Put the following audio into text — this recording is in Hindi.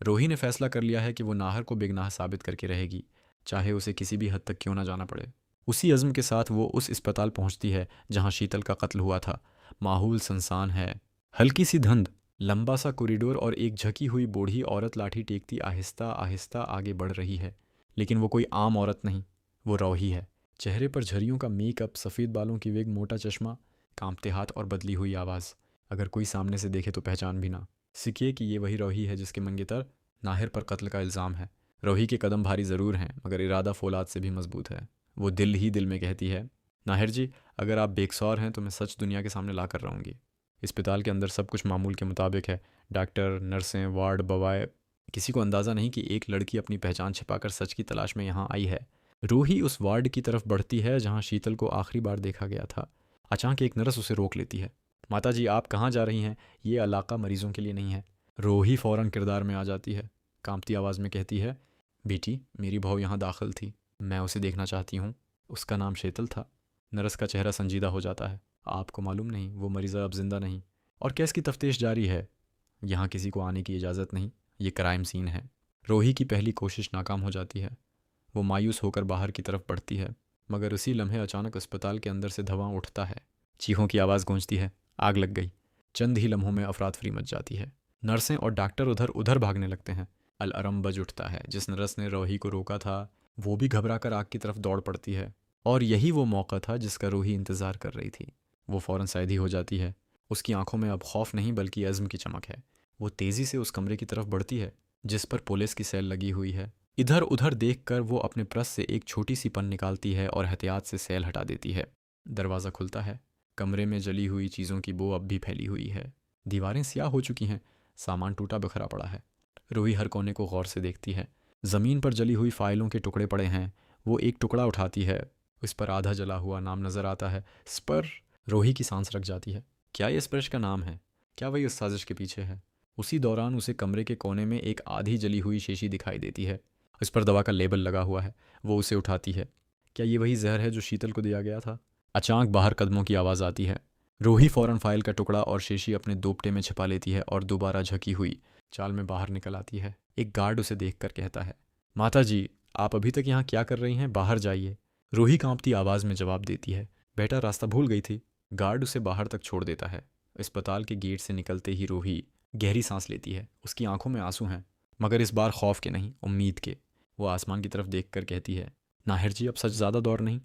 रोही ने फैसला कर लिया है कि वो नाहर को बेगनाह साबित करके रहेगी, चाहे उसे किसी भी हद तक क्यों ना जाना पड़े। उसी अज़्म के साथ वो उस अस्पताल पहुंचती है जहां शीतल का कत्ल हुआ था। माहौल सुनसान है, हल्की सी धुंध, लंबा सा कॉरिडोर और एक झकी हुई बूढ़ी औरत लाठी टेकती आहिस्ता आहिस्ता आगे बढ़ रही है। लेकिन वो कोई आम औरत नहीं, वो रोही है। चेहरे पर झरियों का मेकअप, सफ़ेद बालों की विग, मोटा चश्मा, कांपते हाथ और बदली हुई आवाज़। अगर कोई सामने से देखे तो पहचान भी ना सिके कि ये वही रोही है जिसके मंगेतर नाहिर पर कत्ल का इल्ज़ाम है। रोही के कदम भारी ज़रूर हैं, मगर इरादा फौलाद से भी मजबूत है। वो दिल ही दिल में कहती है, नाहिर जी, अगर आप बेकसौर हैं तो मैं सच दुनिया के सामने ला कर रहूँगी। अस्पताल के अंदर सब कुछ मामूल के मुताबिक है। डॉक्टर, नर्सें, वार्ड बवाए। किसी को अंदाज़ा नहीं कि एक लड़की अपनी पहचान छिपाकर सच की तलाश में यहाँ आई है। रूही उस वार्ड की तरफ बढ़ती है जहाँ शीतल को आखिरी बार देखा गया था। अचानक एक नर्स उसे रोक लेती है। माता जी, आप कहाँ जा रही हैं? ये इलाका मरीजों के लिए नहीं है। रूही फ़ौरन किरदार में आ जाती है। कांपती आवाज़ में कहती है, बेटी, मेरी बहू यहाँ दाखिल थी, मैं उसे देखना चाहती हूँ। उसका नाम शीतल था। नर्स का चेहरा संजीदा हो जाता है। आपको मालूम नहीं, वो मरीज़ा अब जिंदा नहीं। और केस की तफ्तीश जारी है। यहाँ किसी को आने की इजाज़त नहीं। ये क्राइम सीन है। रोही की पहली कोशिश नाकाम हो जाती है। वो मायूस होकर बाहर की तरफ बढ़ती है, मगर उसी लम्हे अचानक अस्पताल के अंदर से धुआं उठता है। चीखों की आवाज़ गूंजती है। आग लग गई। चंद ही लम्हों में अफरात फरी मच जाती है। नर्सें और डॉक्टर उधर उधर भागने लगते हैं। अलार्म बज उठता है। जिस नर्स ने रोही को रोका था वो भी घबराकर आग की तरफ दौड़ पड़ती है। और यही वो मौका था जिसका रूही इंतज़ार कर रही थी। वो फ़ौरन सैधी हो जाती है। उसकी आंखों में अब खौफ नहीं बल्कि अज़्म की चमक है। वो तेज़ी से उस कमरे की तरफ बढ़ती है जिस पर पुलिस की सेल लगी हुई है। इधर उधर देखकर वो अपने प्रस से एक छोटी सी पन निकालती है और एहतियात से सेल हटा देती है। दरवाज़ा खुलता है। कमरे में जली हुई चीज़ों की बो अब भी फैली हुई है। दीवारें स्याह हो चुकी हैं। सामान टूटा बिखरा पड़ा है। रूही हर कोने को गौर से देखती है। ज़मीन पर जली हुई फाइलों के टुकड़े पड़े हैं। वो एक टुकड़ा उठाती है। उस पर आधा जला हुआ नाम नज़र आता है। स्पर। रोही की सांस रक जाती है। क्या ये स्पर्श का नाम है? क्या वही उस साजिश के पीछे है? उसी दौरान उसे कमरे के कोने में एक आधी जली हुई शीशी दिखाई देती है। उस पर दवा का लेबल लगा हुआ है। वो उसे उठाती है। क्या ये वही जहर है जो शीतल को दिया गया था? अचानक बाहर कदमों की आवाज़ आती है। रूही फौरन फाइल का टुकड़ा और शीशी अपने दोपटे में छिपा लेती है और दोबारा झकी हुई चाल में बाहर निकल आती है। एक गार्ड उसे देखकर कहता है, माता जी, आप अभी तक यहाँ क्या कर रही हैं? बाहर जाइए। रूही कांपती आवाज़ में जवाब देती है, बेटा, रास्ता भूल गई थी। गार्ड उसे बाहर तक छोड़ देता है। अस्पताल के गेट से निकलते ही रूही गहरी सांस लेती है। उसकी आंखों में आंसू हैं, मगर इस बार खौफ के नहीं, उम्मीद के। वो आसमान की तरफ देखकर कहती है, नाहिर जी, अब सच ज़्यादा दौर नहीं।